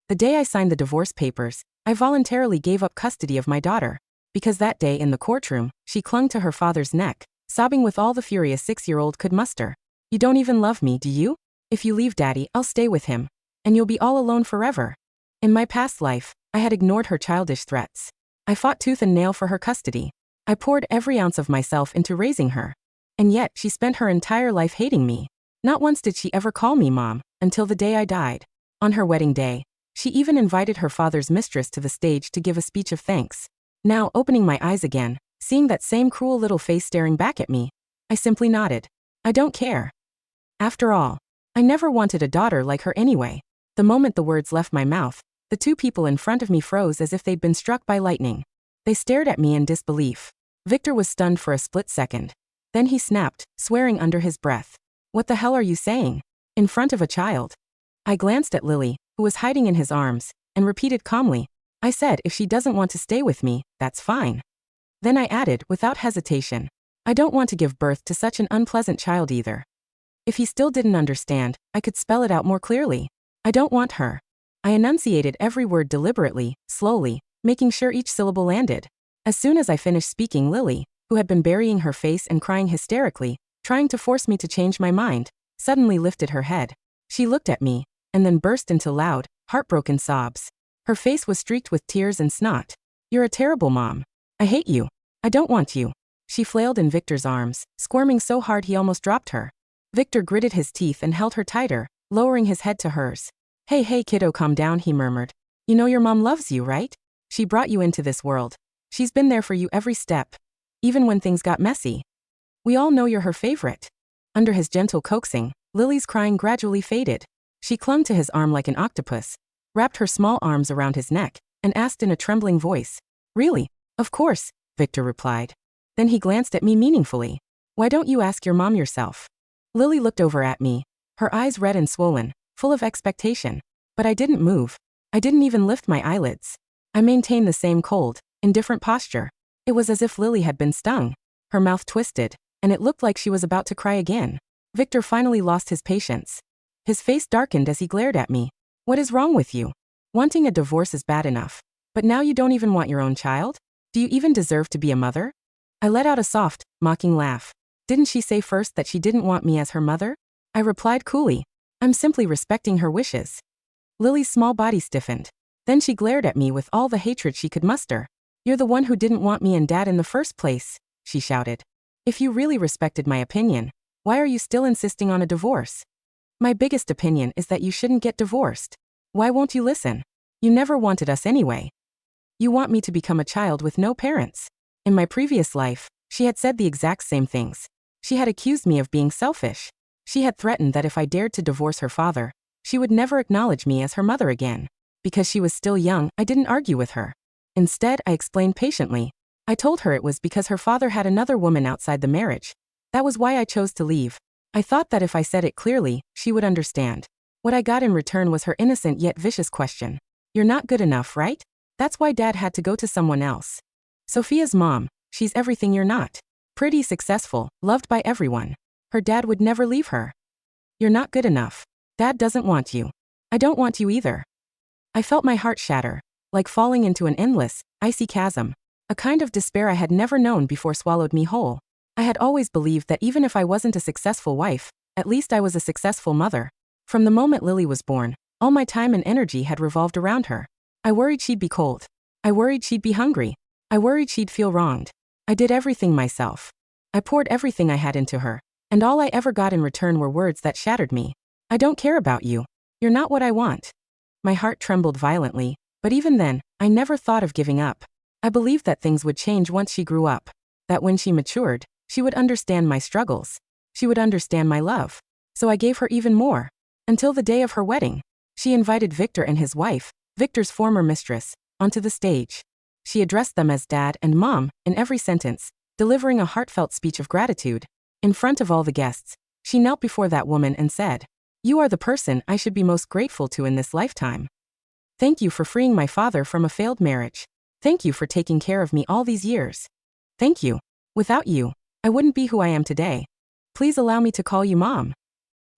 The day I signed the divorce papers, I voluntarily gave up custody of my daughter, because that day in the courtroom, she clung to her father's neck, sobbing with all the fury a 6-year-old could muster. You don't even love me, do you? If you leave Daddy, I'll stay with him. And you'll be all alone forever. In my past life, I had ignored her childish threats. I fought tooth and nail for her custody. I poured every ounce of myself into raising her. And yet, she spent her entire life hating me. Not once did she ever call me mom, until the day I died. On her wedding day, she even invited her father's mistress to the stage to give a speech of thanks. Now, opening my eyes again, seeing that same cruel little face staring back at me, I simply nodded. I don't care. After all, I never wanted a daughter like her anyway. The moment the words left my mouth, the two people in front of me froze as if they'd been struck by lightning. They stared at me in disbelief. Victor was stunned for a split second. Then he snapped, swearing under his breath. What the hell are you saying? In front of a child? I glanced at Lily, who was hiding in his arms, and repeated calmly. I said if she doesn't want to stay with me, that's fine. Then I added, without hesitation. I don't want to give birth to such an unpleasant child either. If he still didn't understand, I could spell it out more clearly. I don't want her. I enunciated every word deliberately, slowly, making sure each syllable landed. As soon as I finished speaking, Lily, who had been burying her face and crying hysterically, trying to force me to change my mind, suddenly lifted her head. She looked at me, and then burst into loud, heartbroken sobs. Her face was streaked with tears and snot. You're a terrible mom. I hate you. I don't want you. She flailed in Victor's arms, squirming so hard he almost dropped her. Victor gritted his teeth and held her tighter, lowering his head to hers. Hey kiddo, calm down, he murmured. You know your mom loves you, right? She brought you into this world. She's been there for you every step. Even when things got messy. We all know you're her favorite. Under his gentle coaxing, Lily's crying gradually faded. She clung to his arm like an octopus, wrapped her small arms around his neck, and asked in a trembling voice. Really? Of course, Victor replied. Then he glanced at me meaningfully. Why don't you ask your mom yourself? Lily looked over at me, her eyes red and swollen, full of expectation. But I didn't move. I didn't even lift my eyelids. I maintained the same cold, indifferent posture. It was as if Lily had been stung. Her mouth twisted, and it looked like she was about to cry again. Victor finally lost his patience. His face darkened as he glared at me. What is wrong with you? Wanting a divorce is bad enough. But now you don't even want your own child? Do you even deserve to be a mother? I let out a soft, mocking laugh. Didn't she say first that she didn't want me as her mother? I replied coolly. I'm simply respecting her wishes. Lily's small body stiffened. Then she glared at me with all the hatred she could muster. You're the one who didn't want me and Dad in the first place, she shouted. If you really respected my opinion, why are you still insisting on a divorce? My biggest opinion is that you shouldn't get divorced. Why won't you listen? You never wanted us anyway. You want me to become a child with no parents. In my previous life, she had said the exact same things. She had accused me of being selfish. She had threatened that if I dared to divorce her father, she would never acknowledge me as her mother again. Because she was still young, I didn't argue with her. Instead, I explained patiently. I told her it was because her father had another woman outside the marriage. That was why I chose to leave. I thought that if I said it clearly, she would understand. What I got in return was her innocent yet vicious question. You're not good enough, right? That's why Dad had to go to someone else. Sophia's mom, she's everything you're not. Pretty, successful, loved by everyone. Her dad would never leave her. You're not good enough. Dad doesn't want you. I don't want you either. I felt my heart shatter, like falling into an endless, icy chasm. A kind of despair I had never known before swallowed me whole. I had always believed that even if I wasn't a successful wife, at least I was a successful mother. From the moment Lily was born, all my time and energy had revolved around her. I worried she'd be cold. I worried she'd be hungry. I worried she'd feel wronged. I did everything myself. I poured everything I had into her, and all I ever got in return were words that shattered me. I don't care about you. You're not what I want. My heart trembled violently, but even then, I never thought of giving up. I believed that things would change once she grew up, that when she matured, she would understand my struggles. She would understand my love. So I gave her even more. Until the day of her wedding, she invited Victor and his wife, Victor's former mistress, onto the stage. She addressed them as Dad and Mom in every sentence, delivering a heartfelt speech of gratitude. In front of all the guests, she knelt before that woman and said, "You are the person I should be most grateful to in this lifetime. Thank you for freeing my father from a failed marriage. Thank you for taking care of me all these years. Thank you. Without you, I wouldn't be who I am today. Please allow me to call you Mom."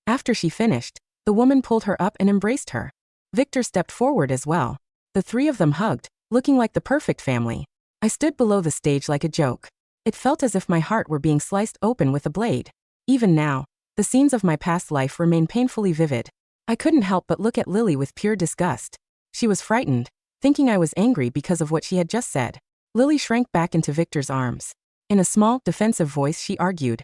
After she finished, the woman pulled her up and embraced her. Victor stepped forward as well. The three of them hugged, looking like the perfect family. I stood below the stage like a joke. It felt as if my heart were being sliced open with a blade. Even now, the scenes of my past life remain painfully vivid. I couldn't help but look at Lily with pure disgust. She was frightened, thinking I was angry because of what she had just said. Lily shrank back into Victor's arms. In a small, defensive voice she argued,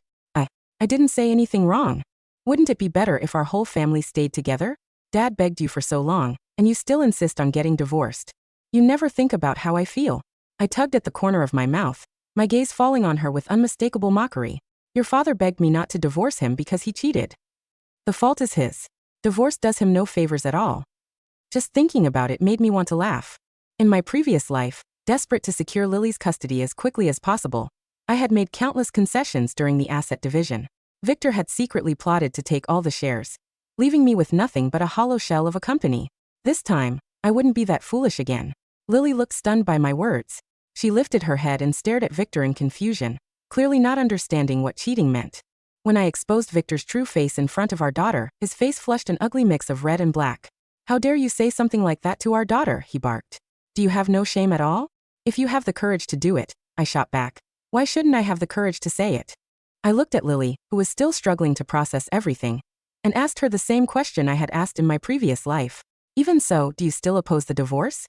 I didn't say anything wrong. Wouldn't it be better if our whole family stayed together? Dad begged you for so long, and you still insist on getting divorced. You never think about how I feel. I tugged at the corner of my mouth, my gaze falling on her with unmistakable mockery. Your father begged me not to divorce him because he cheated. The fault is his. Divorce does him no favors at all. Just thinking about it made me want to laugh. In my previous life, desperate to secure Lily's custody as quickly as possible, I had made countless concessions during the asset division. Victor had secretly plotted to take all the shares, leaving me with nothing but a hollow shell of a company. This time, I wouldn't be that foolish again. Lily looked stunned by my words. She lifted her head and stared at Victor in confusion, clearly not understanding what cheating meant. When I exposed Victor's true face in front of our daughter, his face flushed an ugly mix of red and black. How dare you say something like that to our daughter, he barked. Do you have no shame at all? If you have the courage to do it, I shot back. Why shouldn't I have the courage to say it? I looked at Lily, who was still struggling to process everything, and asked her the same question I had asked in my previous life. Even so, do you still oppose the divorce?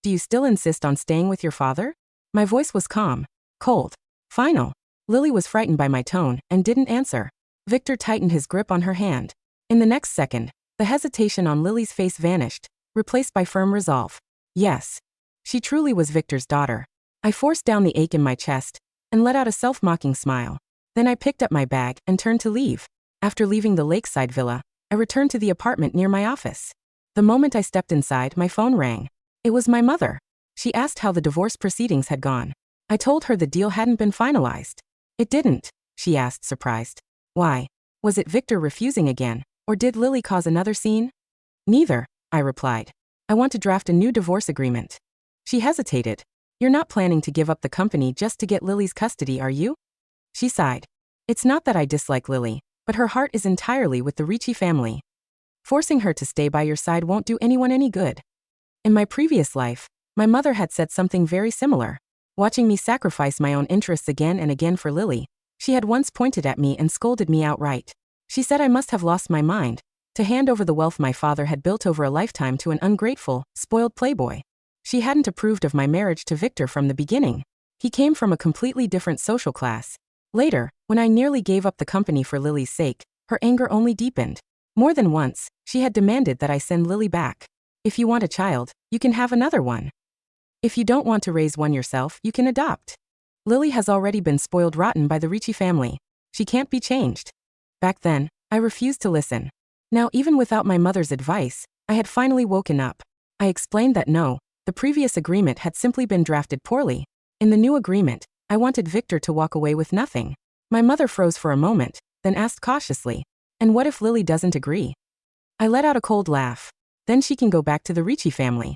Do you still insist on staying with your father? My voice was calm, cold, final. Lily was frightened by my tone and didn't answer. Victor tightened his grip on her hand. In the next second, the hesitation on Lily's face vanished, replaced by firm resolve. Yes, she truly was Victor's daughter. I forced down the ache in my chest and let out a self-mocking smile. Then I picked up my bag and turned to leave. After leaving the lakeside villa, I returned to the apartment near my office. The moment I stepped inside, my phone rang. It was my mother. She asked how the divorce proceedings had gone. I told her the deal hadn't been finalized. It didn't, she asked, surprised. Why? Was it Victor refusing again, or did Lily cause another scene? Neither, I replied. I want to draft a new divorce agreement. She hesitated. You're not planning to give up the company just to get Lily's custody, are you? She sighed. It's not that I dislike Lily, but her heart is entirely with the Ricci family. Forcing her to stay by your side won't do anyone any good. In my previous life, my mother had said something very similar. Watching me sacrifice my own interests again and again for Lily, she had once pointed at me and scolded me outright. She said I must have lost my mind to hand over the wealth my father had built over a lifetime to an ungrateful, spoiled playboy. She hadn't approved of my marriage to Victor from the beginning. He came from a completely different social class. Later, when I nearly gave up the company for Lily's sake, her anger only deepened. More than once, she had demanded that I send Lily back. If you want a child, you can have another one. If you don't want to raise one yourself, you can adopt. Lily has already been spoiled rotten by the Ricci family. She can't be changed. Back then, I refused to listen. Now, even without my mother's advice, I had finally woken up. I explained that no, the previous agreement had simply been drafted poorly. In the new agreement, I wanted Victor to walk away with nothing. My mother froze for a moment, then asked cautiously, and what if Lily doesn't agree? I let out a cold laugh. Then she can go back to the Ricci family.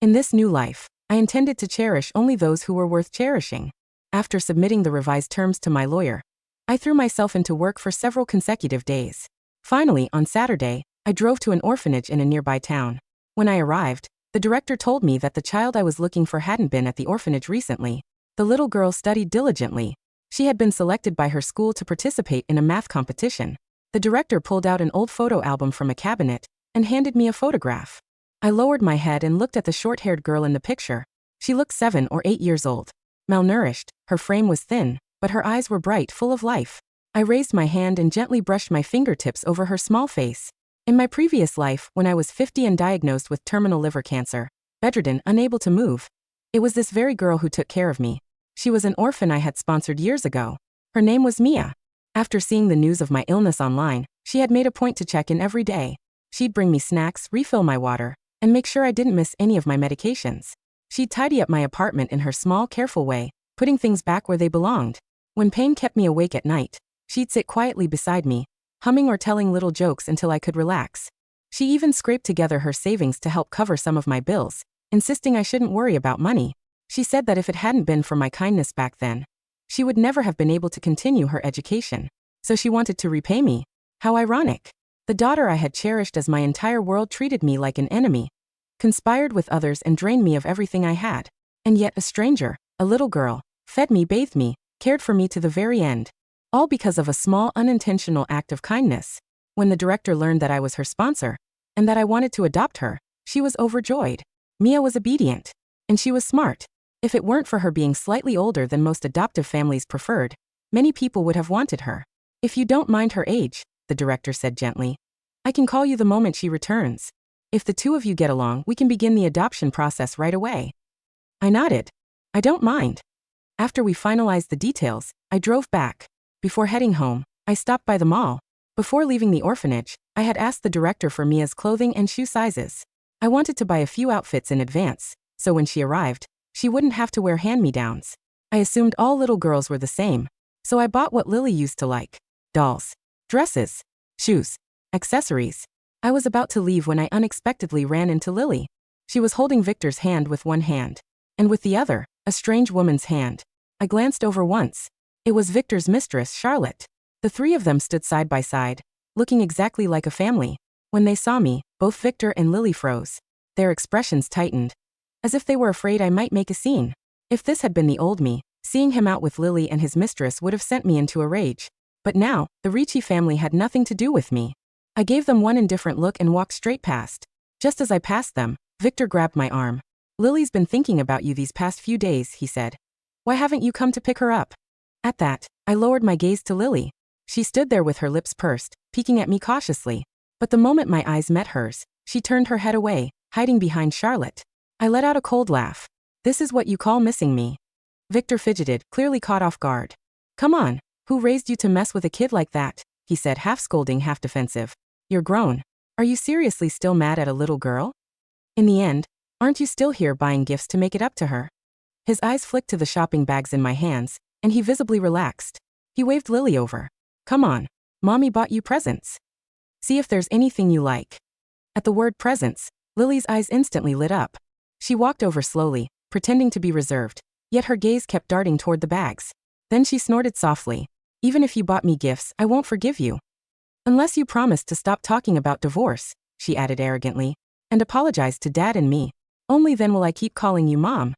In this new life, I intended to cherish only those who were worth cherishing. After submitting the revised terms to my lawyer, I threw myself into work for several consecutive days. Finally, on Saturday, I drove to an orphanage in a nearby town. When I arrived, the director told me that the child I was looking for hadn't been at the orphanage recently. The little girl studied diligently. She had been selected by her school to participate in a math competition. The director pulled out an old photo album from a cabinet and handed me a photograph. I lowered my head and looked at the short-haired girl in the picture. She looked 7 or 8 years old. Malnourished, her frame was thin, but her eyes were bright, full of life. I raised my hand and gently brushed my fingertips over her small face. In my previous life, when I was 50 and diagnosed with terminal liver cancer, bedridden, unable to move, it was this very girl who took care of me. She was an orphan I had sponsored years ago. Her name was Mia. After seeing the news of my illness online, she had made a point to check in every day. She'd bring me snacks, refill my water, and make sure I didn't miss any of my medications. She'd tidy up my apartment in her small, careful way, putting things back where they belonged. When pain kept me awake at night, she'd sit quietly beside me, humming or telling little jokes until I could relax. She even scraped together her savings to help cover some of my bills, insisting I shouldn't worry about money. She said that if it hadn't been for my kindness back then, she would never have been able to continue her education. So she wanted to repay me. How ironic. The daughter I had cherished as my entire world treated me like an enemy, conspired with others and drained me of everything I had. And yet a stranger, a little girl, fed me, bathed me, cared for me to the very end. All because of a small unintentional act of kindness. When the director learned that I was her sponsor, and that I wanted to adopt her, she was overjoyed. Mia was obedient. And she was smart. If it weren't for her being slightly older than most adoptive families preferred, many people would have wanted her. If you don't mind her age, the director said gently, I can call you the moment she returns. If the two of you get along, we can begin the adoption process right away. I nodded. I don't mind. After we finalized the details, I drove back. Before heading home, I stopped by the mall. Before leaving the orphanage, I had asked the director for Mia's clothing and shoe sizes. I wanted to buy a few outfits in advance, so when she arrived, she wouldn't have to wear hand-me-downs. I assumed all little girls were the same, so I bought what Lily used to like: dolls, dresses, shoes, accessories. I was about to leave when I unexpectedly ran into Lily. She was holding Victor's hand with one hand, and with the other, a strange woman's hand. I glanced over once. It was Victor's mistress, Charlotte. The three of them stood side by side, looking exactly like a family. When they saw me, both Victor and Lily froze. Their expressions tightened, as if they were afraid I might make a scene. If this had been the old me, seeing him out with Lily and his mistress would have sent me into a rage. But now, the Ricci family had nothing to do with me. I gave them one indifferent look and walked straight past. Just as I passed them, Victor grabbed my arm. Lily's been thinking about you these past few days, he said. Why haven't you come to pick her up? At that, I lowered my gaze to Lily. She stood there with her lips pursed, peeking at me cautiously. But the moment my eyes met hers, she turned her head away, hiding behind Charlotte. I let out a cold laugh. This is what you call missing me. Victor fidgeted, clearly caught off guard. Come on, who raised you to mess with a kid like that? He said, half scolding, half defensive. You're grown. Are you seriously still mad at a little girl? In the end, aren't you still here buying gifts to make it up to her? His eyes flicked to the shopping bags in my hands, and he visibly relaxed. He waved Lily over. Come on, Mommy bought you presents. See if there's anything you like. At the word presents, Lily's eyes instantly lit up. She walked over slowly, pretending to be reserved, yet her gaze kept darting toward the bags. Then she snorted softly. Even if you bought me gifts, I won't forgive you. Unless you promise to stop talking about divorce, she added arrogantly, and apologize to Dad and me. Only then will I keep calling you Mom.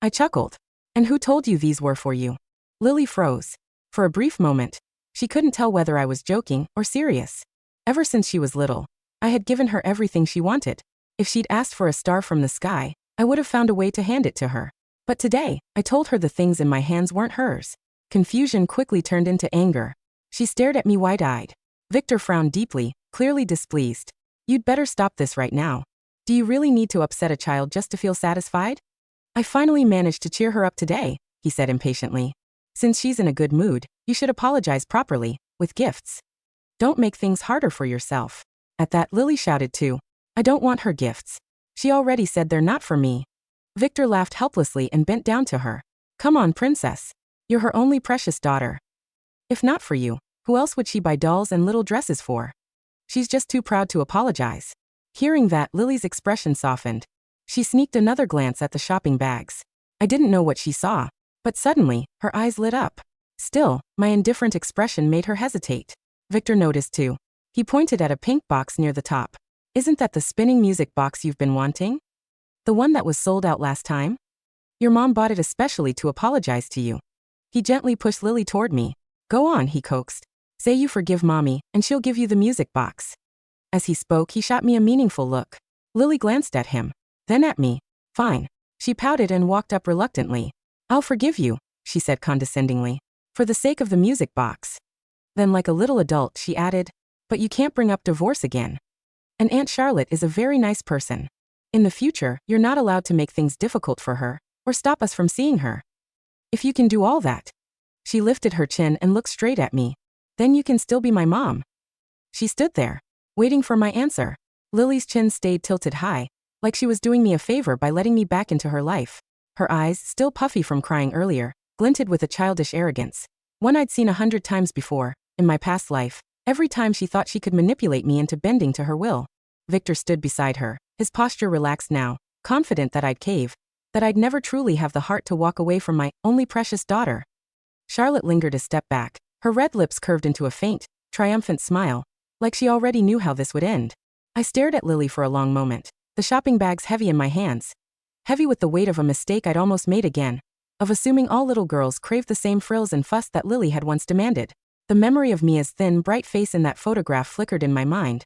I chuckled. And who told you these were for you? Lily froze. For a brief moment, she couldn't tell whether I was joking or serious. Ever since she was little, I had given her everything she wanted. If she'd asked for a star from the sky, I would have found a way to hand it to her. But today, I told her the things in my hands weren't hers. Confusion quickly turned into anger. She stared at me wide-eyed. Victor frowned deeply, clearly displeased. You'd better stop this right now. Do you really need to upset a child just to feel satisfied? I finally managed to cheer her up today, he said impatiently. Since she's in a good mood, you should apologize properly, with gifts. Don't make things harder for yourself. At that, Lily shouted too. I don't want her gifts. She already said they're not for me. Victor laughed helplessly and bent down to her. Come on, princess. You're her only precious daughter. If not for you, who else would she buy dolls and little dresses for? She's just too proud to apologize. Hearing that, Lily's expression softened. She sneaked another glance at the shopping bags. I didn't know what she saw, but suddenly, her eyes lit up. Still, my indifferent expression made her hesitate. Victor noticed too. He pointed at a pink box near the top. Isn't that the spinning music box you've been wanting? The one that was sold out last time? Your mom bought it especially to apologize to you. He gently pushed Lily toward me. Go on, he coaxed. Say you forgive Mommy, and she'll give you the music box. As he spoke, he shot me a meaningful look. Lily glanced at him, then at me. Fine. She pouted and walked up reluctantly. I'll forgive you, she said condescendingly, for the sake of the music box. Then like a little adult, she added, but you can't bring up divorce again. And Aunt Charlotte is a very nice person. In the future, you're not allowed to make things difficult for her, or stop us from seeing her. If you can do all that. She lifted her chin and looked straight at me. Then you can still be my mom. She stood there, waiting for my answer. Lily's chin stayed tilted high, like she was doing me a favor by letting me back into her life. Her eyes, still puffy from crying earlier, glinted with a childish arrogance. One I'd seen 100 times before, in my past life, every time she thought she could manipulate me into bending to her will. Victor stood beside her, his posture relaxed now, confident that I'd cave, that I'd never truly have the heart to walk away from my only precious daughter. Charlotte lingered a step back, her red lips curved into a faint, triumphant smile, like she already knew how this would end. I stared at Lily for a long moment, the shopping bags heavy in my hands. Heavy with the weight of a mistake I'd almost made again, of assuming all little girls craved the same frills and fuss that Lily had once demanded. The memory of Mia's thin, bright face in that photograph flickered in my mind.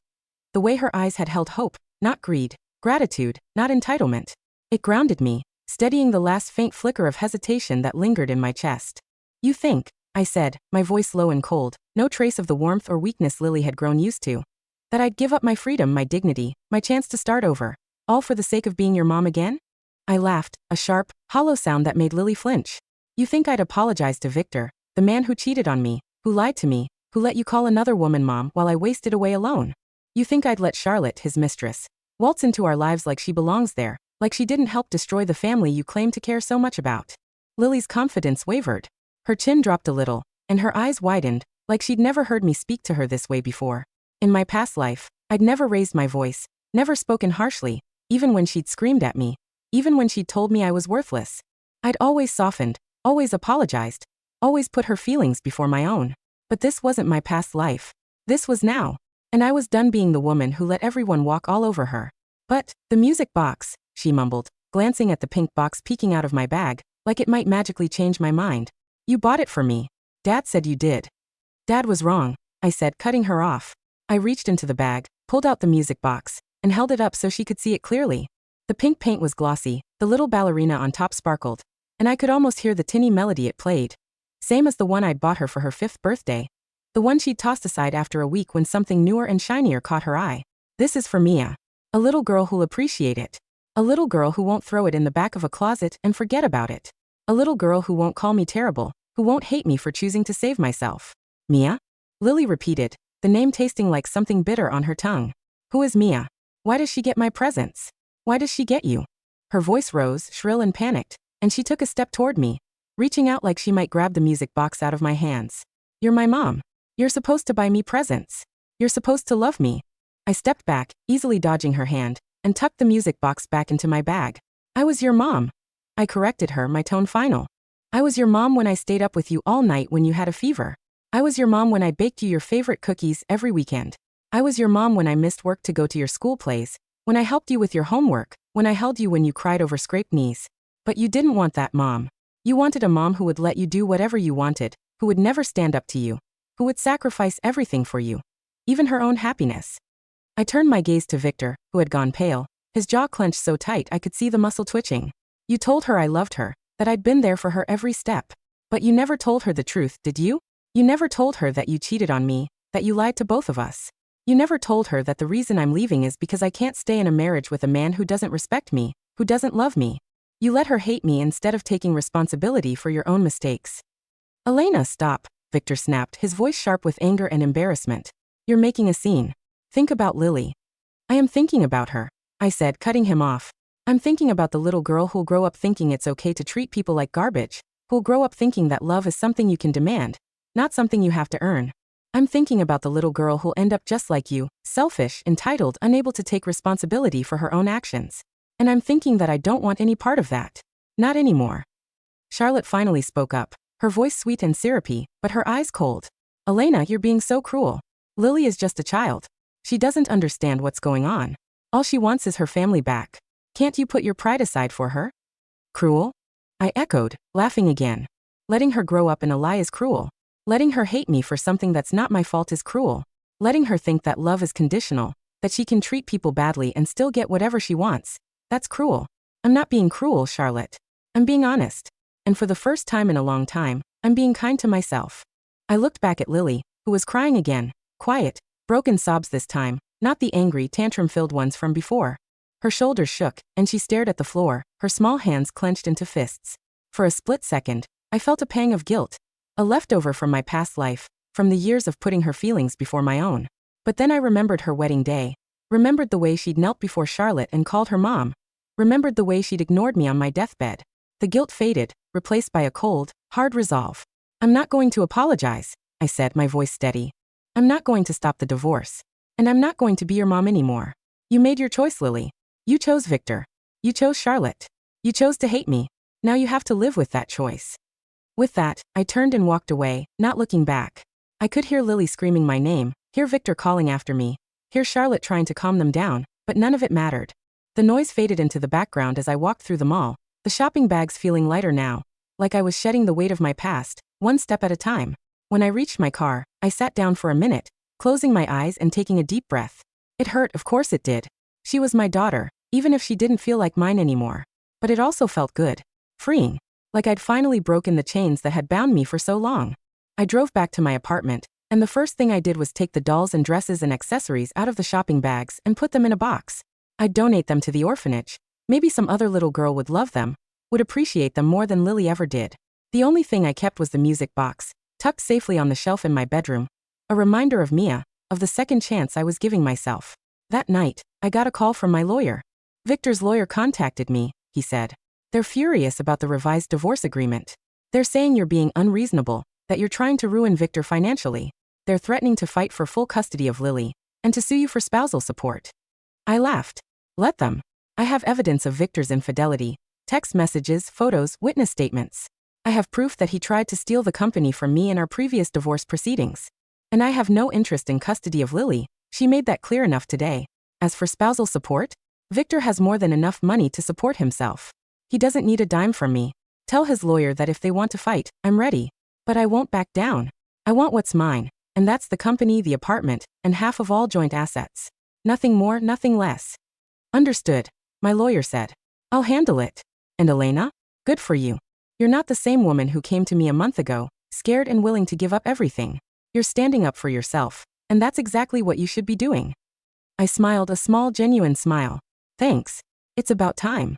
The way her eyes had held hope, not greed, gratitude, not entitlement. It grounded me, steadying the last faint flicker of hesitation that lingered in my chest. You think, I said, my voice low and cold, no trace of the warmth or weakness Lily had grown used to, that I'd give up my freedom, my dignity, my chance to start over, all for the sake of being your mom again? I laughed, a sharp, hollow sound that made Lily flinch. You think I'd apologize to Victor, the man who cheated on me, who lied to me, who let you call another woman mom while I wasted away alone? You think I'd let Charlotte, his mistress, waltz into our lives like she belongs there, like she didn't help destroy the family you claim to care so much about? Lily's confidence wavered. Her chin dropped a little, and her eyes widened, like she'd never heard me speak to her this way before. In my past life, I'd never raised my voice, never spoken harshly, even when she'd screamed at me, even when she'd told me I was worthless. I'd always softened, always apologized, always put her feelings before my own. But this wasn't my past life. This was now. And I was done being the woman who let everyone walk all over her. But, the music box, she mumbled, glancing at the pink box peeking out of my bag, like it might magically change my mind. You bought it for me. Dad said you did. Dad was wrong, I said, cutting her off. I reached into the bag, pulled out the music box, and held it up so she could see it clearly. The pink paint was glossy, the little ballerina on top sparkled, and I could almost hear the tinny melody it played. Same as the one I'd bought her for her 5th birthday. The one she'd tossed aside after a week when something newer and shinier caught her eye. This is for Mia. A little girl who'll appreciate it. A little girl who won't throw it in the back of a closet and forget about it. A little girl who won't call me terrible, who won't hate me for choosing to save myself. Mia? Lily repeated, the name tasting like something bitter on her tongue. Who is Mia? Why does she get my presents? Why does she get you? Her voice rose, shrill and panicked, and she took a step toward me, reaching out like she might grab the music box out of my hands. You're my mom. You're supposed to buy me presents. You're supposed to love me. I stepped back, easily dodging her hand, and tucked the music box back into my bag. I was your mom. I corrected her, my tone final. I was your mom when I stayed up with you all night when you had a fever. I was your mom when I baked you your favorite cookies every weekend. I was your mom when I missed work to go to your school plays, when I helped you with your homework, when I held you when you cried over scraped knees. But you didn't want that mom. You wanted a mom who would let you do whatever you wanted, who would never stand up to you, who would sacrifice everything for you, even her own happiness. I turned my gaze to Victor, who had gone pale, his jaw clenched so tight I could see the muscle twitching. You told her I loved her, that I'd been there for her every step. But you never told her the truth, did you? You never told her that you cheated on me, that you lied to both of us. You never told her that the reason I'm leaving is because I can't stay in a marriage with a man who doesn't respect me, who doesn't love me. You let her hate me instead of taking responsibility for your own mistakes. Elena, stop, Victor snapped, his voice sharp with anger and embarrassment. You're making a scene. Think about Lily. I am thinking about her, I said, cutting him off. I'm thinking about the little girl who'll grow up thinking it's okay to treat people like garbage, who'll grow up thinking that love is something you can demand, not something you have to earn. I'm thinking about the little girl who'll end up just like you, selfish, entitled, unable to take responsibility for her own actions. And I'm thinking that I don't want any part of that. Not anymore. Charlotte finally spoke up, her voice sweet and syrupy, but her eyes cold. Elena, you're being so cruel. Lily is just a child. She doesn't understand what's going on. All she wants is her family back. Can't you put your pride aside for her? Cruel? I echoed, laughing again. Letting her grow up in a lie is cruel. Letting her hate me for something that's not my fault is cruel. Letting her think that love is conditional, that she can treat people badly and still get whatever she wants. That's cruel. I'm not being cruel, Charlotte. I'm being honest. And for the first time in a long time, I'm being kind to myself. I looked back at Lily, who was crying again, quiet, broken sobs this time, not the angry, tantrum-filled ones from before. Her shoulders shook, and she stared at the floor, her small hands clenched into fists. For a split second, I felt a pang of guilt, a leftover from my past life, from the years of putting her feelings before my own. But then I remembered her wedding day, remembered the way she'd knelt before Charlotte and called her mom, remembered the way she'd ignored me on my deathbed. The guilt faded, replaced by a cold, hard resolve. I'm not going to apologize, I said, my voice steady. I'm not going to stop the divorce. And I'm not going to be your mom anymore. You made your choice, Lily. You chose Victor. You chose Charlotte. You chose to hate me. Now you have to live with that choice. With that, I turned and walked away, not looking back. I could hear Lily screaming my name, Hear Victor calling after me. Hear Charlotte trying to calm them down, but none of it mattered. The noise faded into the background as I walked through the mall, the shopping bags feeling lighter now, like I was shedding the weight of my past, one step at a time. When I reached my car, I sat down for a minute, closing my eyes and taking a deep breath. It hurt, of course it did. She was my daughter, even if she didn't feel like mine anymore. But it also felt good. Freeing. Like I'd finally broken the chains that had bound me for so long. I drove back to my apartment, and the first thing I did was take the dolls and dresses and accessories out of the shopping bags and put them in a box. I'd donate them to the orphanage. Maybe some other little girl would love them, would appreciate them more than Lily ever did. The only thing I kept was the music box, tucked safely on the shelf in my bedroom. A reminder of Mia, of the second chance I was giving myself. That night, I got a call from my lawyer. Victor's lawyer contacted me, he said. They're furious about the revised divorce agreement. They're saying you're being unreasonable, that you're trying to ruin Victor financially. They're threatening to fight for full custody of Lily, and to sue you for spousal support. I laughed. Let them. I have evidence of Victor's infidelity, text messages, photos, witness statements. I have proof that he tried to steal the company from me in our previous divorce proceedings. And I have no interest in custody of Lily. She made that clear enough today. As for spousal support, Victor has more than enough money to support himself. He doesn't need a dime from me. Tell his lawyer that if they want to fight, I'm ready. But I won't back down. I want what's mine, and that's the company, the apartment, and half of all joint assets. Nothing more, nothing less. Understood, my lawyer said. I'll handle it. And Elena? Good for you. You're not the same woman who came to me a month ago, scared and willing to give up everything. You're standing up for yourself, and that's exactly what you should be doing. I smiled, a small, genuine smile. Thanks. It's about time.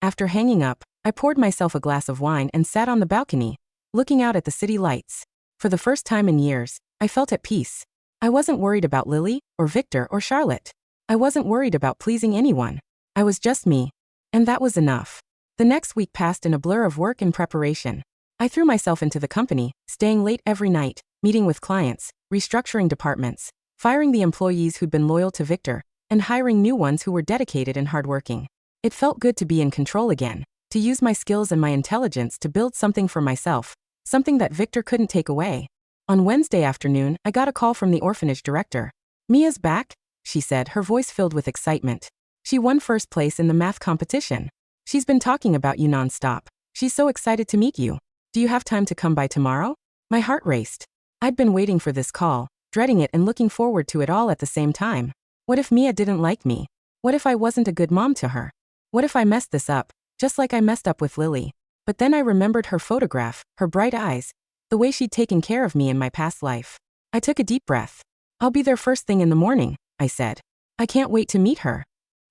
After hanging up, I poured myself a glass of wine and sat on the balcony, looking out at the city lights. For the first time in years, I felt at peace. I wasn't worried about Lily, or Victor, or Charlotte. I wasn't worried about pleasing anyone. I was just me. And that was enough. The next week passed in a blur of work and preparation. I threw myself into the company, staying late every night, meeting with clients, restructuring departments, firing the employees who'd been loyal to Victor, and hiring new ones who were dedicated and hardworking. It felt good to be in control again, to use my skills and my intelligence to build something for myself, something that Victor couldn't take away. On Wednesday afternoon, I got a call from the orphanage director. Mia's back, she said, her voice filled with excitement. She won first place in the math competition. She's been talking about you nonstop. She's so excited to meet you. Do you have time to come by tomorrow? My heart raced. I'd been waiting for this call, dreading it and looking forward to it all at the same time. What if Mia didn't like me? What if I wasn't a good mom to her? What if I messed this up, just like I messed up with Lily? But then I remembered her photograph, her bright eyes, the way she'd taken care of me in my past life. I took a deep breath. I'll be there first thing in the morning, I said. I can't wait to meet her.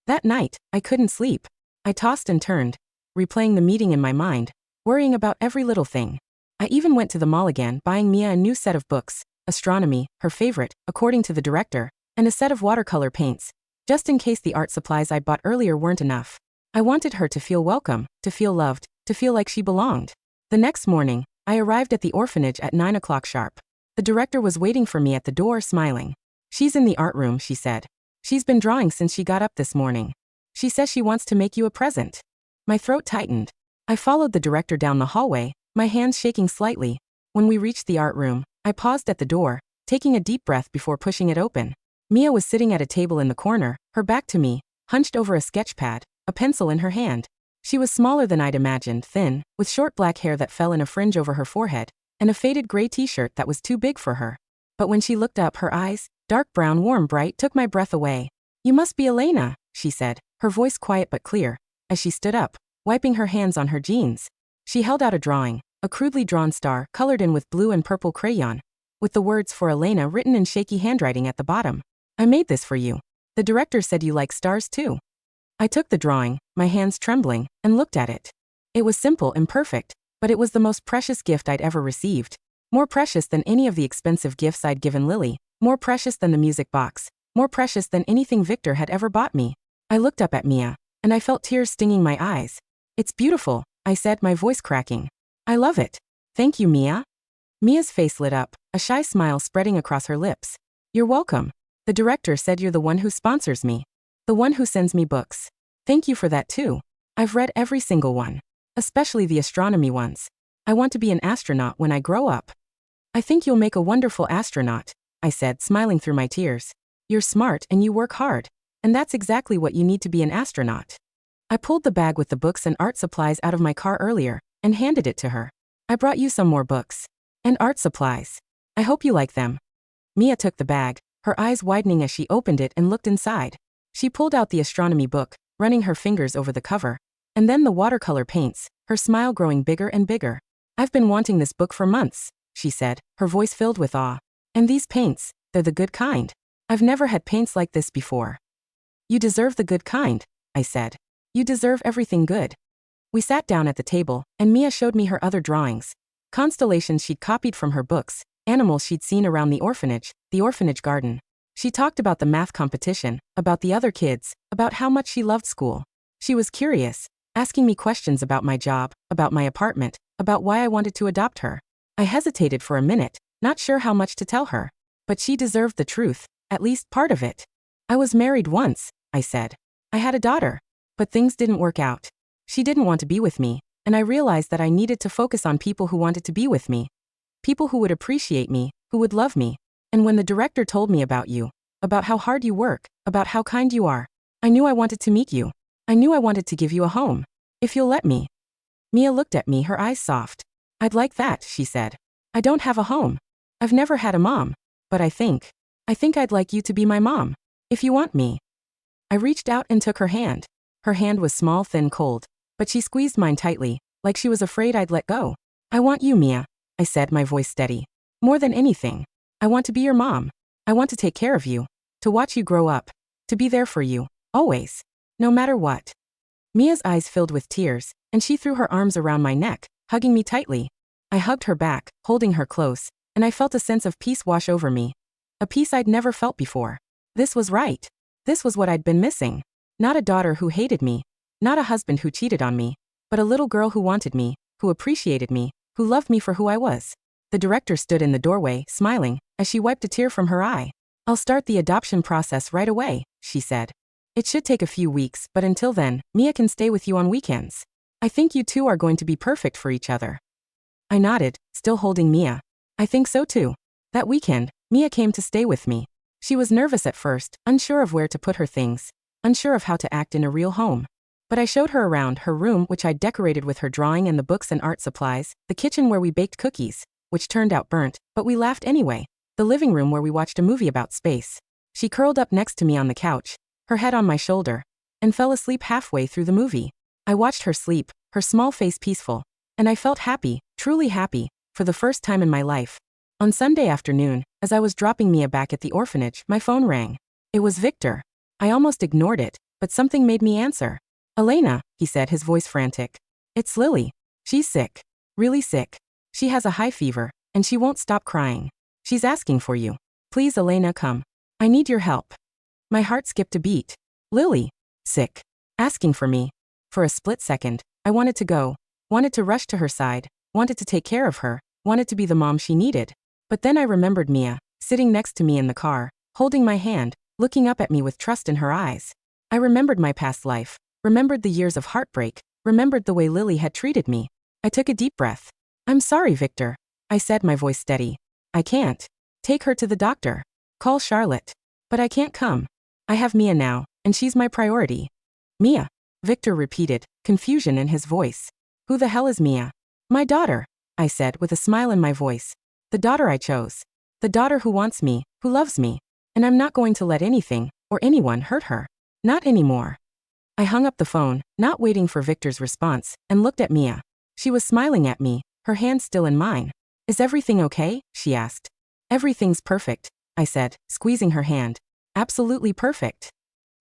That night, I couldn't sleep. I tossed and turned, replaying the meeting in my mind, worrying about every little thing. I even went to the mall again, buying Mia a new set of books, astronomy, her favorite, according to the director, and a set of watercolor paints, just in case the art supplies I'd bought earlier weren't enough. I wanted her to feel welcome, to feel loved, to feel like she belonged. The next morning, I arrived at the orphanage at 9 o'clock sharp. The director was waiting for me at the door, smiling. She's in the art room, she said. She's been drawing since she got up this morning. She says she wants to make you a present. My throat tightened. I followed the director down the hallway, my hands shaking slightly. When we reached the art room, I paused at the door, taking a deep breath before pushing it open. Mia was sitting at a table in the corner, her back to me, hunched over a sketch pad, a pencil in her hand. She was smaller than I'd imagined, thin, with short black hair that fell in a fringe over her forehead, and a faded gray t-shirt that was too big for her. But when she looked up, her eyes, dark brown, warm, bright, took my breath away. You must be Elena, she said, her voice quiet but clear, as she stood up, wiping her hands on her jeans. She held out a drawing, a crudely drawn star, colored in with blue and purple crayon, with the words for Elena written in shaky handwriting at the bottom. I made this for you. The director said you like stars too. I took the drawing, my hands trembling, and looked at it. It was simple, imperfect, but it was the most precious gift I'd ever received. More precious than any of the expensive gifts I'd given Lily, more precious than the music box, more precious than anything Victor had ever bought me. I looked up at Mia, and I felt tears stinging my eyes. It's beautiful, I said, my voice cracking. I love it. Thank you, Mia. Mia's face lit up, a shy smile spreading across her lips. You're welcome. The director said you're the one who sponsors me. The one who sends me books. Thank you for that too. I've read every single one. Especially the astronomy ones. I want to be an astronaut when I grow up. I think you'll make a wonderful astronaut. I said, smiling through my tears. You're smart and you work hard. And that's exactly what you need to be an astronaut. I pulled the bag with the books and art supplies out of my car earlier and handed it to her. I brought you some more books. And art supplies. I hope you like them. Mia took the bag, her eyes widening as she opened it and looked inside. She pulled out the astronomy book, running her fingers over the cover. And then the watercolor paints, her smile growing bigger and bigger. I've been wanting this book for months, she said, her voice filled with awe. And these paints, they're the good kind. I've never had paints like this before. You deserve the good kind, I said. You deserve everything good. We sat down at the table, and Mia showed me her other drawings. Constellations she'd copied from her books, animals she'd seen around the orphanage garden. She talked about the math competition, about the other kids, about how much she loved school. She was curious, asking me questions about my job, about my apartment, about why I wanted to adopt her. I hesitated for a minute, not sure how much to tell her. But she deserved the truth, at least part of it. I was married once, I said. I had a daughter. But things didn't work out. She didn't want to be with me, and I realized that I needed to focus on people who wanted to be with me. People who would appreciate me, who would love me. And when the director told me about you, about how hard you work, about how kind you are, I knew I wanted to meet you. I knew I wanted to give you a home. If you'll let me. Mia looked at me, her eyes soft. I'd like that, she said. I don't have a home. I've never had a mom. But I think I'd like you to be my mom. If you want me. I reached out and took her hand. Her hand was small, thin, cold. But she squeezed mine tightly, like she was afraid I'd let go. I want you, Mia, I said, my voice steady. More than anything. I want to be your mom. I want to take care of you. To watch you grow up. To be there for you. Always. No matter what. Mia's eyes filled with tears, and she threw her arms around my neck, hugging me tightly. I hugged her back, holding her close, and I felt a sense of peace wash over me. A peace I'd never felt before. This was right. This was what I'd been missing. Not a daughter who hated me. Not a husband who cheated on me. But a little girl who wanted me, who appreciated me, who loved me for who I was. The director stood in the doorway, smiling, as she wiped a tear from her eye. I'll start the adoption process right away, she said. It should take a few weeks, but until then, Mia can stay with you on weekends. I think you two are going to be perfect for each other. I nodded, still holding Mia. I think so too. That weekend, Mia came to stay with me. She was nervous at first, unsure of where to put her things, unsure of how to act in a real home. But I showed her around her room, which I'd decorated with her drawing and the books and art supplies, the kitchen where we baked cookies, which turned out burnt, but we laughed anyway, the living room where we watched a movie about space. She curled up next to me on the couch, her head on my shoulder, and fell asleep halfway through the movie. I watched her sleep, her small face peaceful, and I felt happy, truly happy, for the first time in my life. On Sunday afternoon, as I was dropping Mia back at the orphanage, my phone rang. It was Victor. I almost ignored it, but something made me answer. Elena, he said, his voice frantic. It's Lily. She's sick. Really sick. She has a high fever, and she won't stop crying. She's asking for you. Please, Elena, come. I need your help. My heart skipped a beat. Lily. Sick. Asking for me. For a split second, I wanted to go, wanted to rush to her side, wanted to take care of her, wanted to be the mom she needed. But then I remembered Mia, sitting next to me in the car, holding my hand, looking up at me with trust in her eyes. I remembered my past life, remembered the years of heartbreak, remembered the way Lily had treated me. I took a deep breath. I'm sorry, Victor, I said, my voice steady. I can't. Take her to the doctor. Call Charlotte. But I can't come. I have Mia now, and she's my priority. Mia, Victor repeated, confusion in his voice. Who the hell is Mia? My daughter, I said with a smile in my voice. The daughter I chose. The daughter who wants me, who loves me. And I'm not going to let anything, or anyone hurt her. Not anymore. I hung up the phone, not waiting for Victor's response, and looked at Mia. She was smiling at me, her hand still in mine. Is everything okay? She asked. Everything's perfect, I said, squeezing her hand. Absolutely perfect.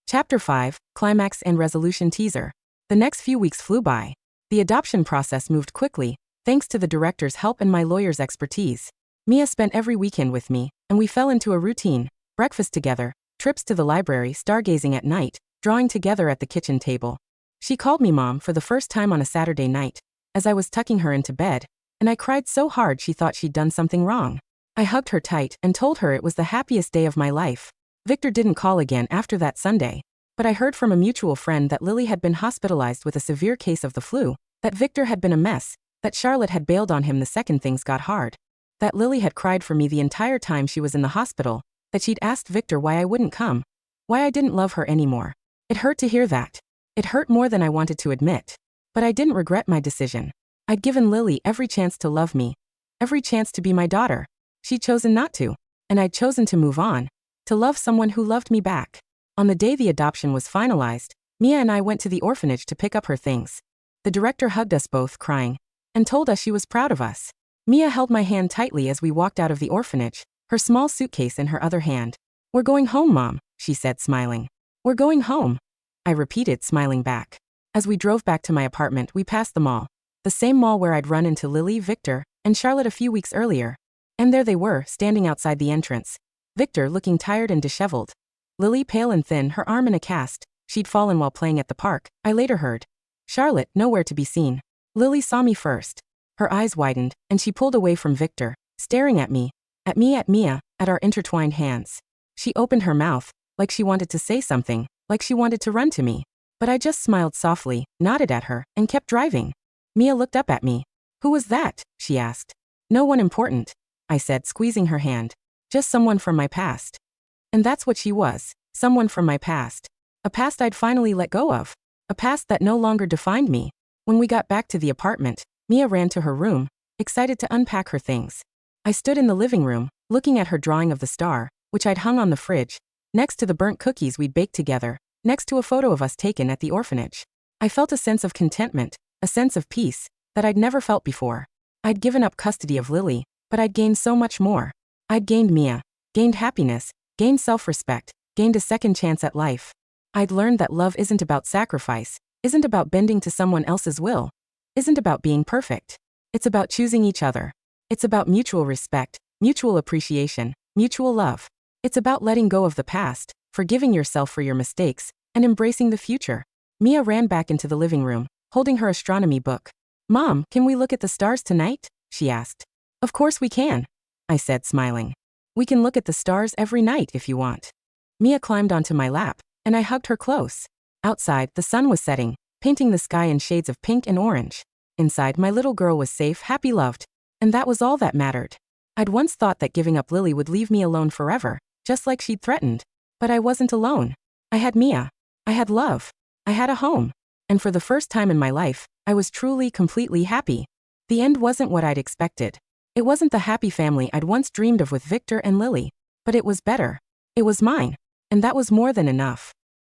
Chapter 5, Climax and Resolution Teaser. The next few weeks flew by. The adoption process moved quickly, thanks to the director's help and my lawyer's expertise. Mia spent every weekend with me, and we fell into a routine. Breakfast together, trips to the library, stargazing at night, drawing together at the kitchen table. She called me Mom for the first time on a Saturday night, as I was tucking her into bed, and I cried so hard she thought she'd done something wrong. I hugged her tight and told her it was the happiest day of my life. Victor didn't call again after that Sunday, but I heard from a mutual friend that Lily had been hospitalized with a severe case of the flu, that Victor had been a mess, that Charlotte had bailed on him the second things got hard. That Lily had cried for me the entire time she was in the hospital, that she'd asked Victor why I wouldn't come, why I didn't love her anymore. It hurt to hear that. It hurt more than I wanted to admit. But I didn't regret my decision. I'd given Lily every chance to love me, every chance to be my daughter. She'd chosen not to, and I'd chosen to move on, to love someone who loved me back. On the day the adoption was finalized, Mia and I went to the orphanage to pick up her things. The director hugged us both, crying, and told us she was proud of us. Mia held my hand tightly as we walked out of the orphanage, her small suitcase in her other hand. "We're going home, Mom," she said, smiling. "We're going home," I repeated, smiling back. As we drove back to my apartment, we passed the mall. The same mall where I'd run into Lily, Victor, and Charlotte a few weeks earlier. And there they were, standing outside the entrance. Victor looking tired and disheveled. Lily pale and thin, her arm in a cast. She'd fallen while playing at the park, I later heard. Charlotte nowhere to be seen. Lily saw me first. Her eyes widened, and she pulled away from Victor, staring at me, at Mia, at our intertwined hands. She opened her mouth, like she wanted to say something, like she wanted to run to me. But I just smiled softly, nodded at her, and kept driving. Mia looked up at me. "Who was that?" she asked. "No one important," I said, squeezing her hand. "Just someone from my past." And that's what she was, someone from my past. A past I'd finally let go of. A past that no longer defined me. When we got back to the apartment, Mia ran to her room, excited to unpack her things. I stood in the living room, looking at her drawing of the star, which I'd hung on the fridge, next to the burnt cookies we'd baked together, next to a photo of us taken at the orphanage. I felt a sense of contentment, a sense of peace, that I'd never felt before. I'd given up custody of Lily, but I'd gained so much more. I'd gained Mia, gained happiness, gained self-respect, gained a second chance at life. I'd learned that love isn't about sacrifice, isn't about bending to someone else's will, isn't about being perfect. It's about choosing each other. It's about mutual respect, mutual appreciation, mutual love. It's about letting go of the past, forgiving yourself for your mistakes, and embracing the future. Mia ran back into the living room, holding her astronomy book. "Mom, can we look at the stars tonight?" she asked. "Of course we can," I said, smiling. "We can look at the stars every night if you want." Mia climbed onto my lap, and I hugged her close. Outside, the sun was setting, painting the sky in shades of pink and orange. Inside, my little girl was safe, happy, loved. And that was all that mattered. I'd once thought that giving up Lily would leave me alone forever, just like she'd threatened. But I wasn't alone. I had Mia. I had love. I had a home. And for the first time in my life, I was truly, completely happy. The end wasn't what I'd expected. It wasn't the happy family I'd once dreamed of with Victor and Lily. But it was better. It was mine. And that was more than enough.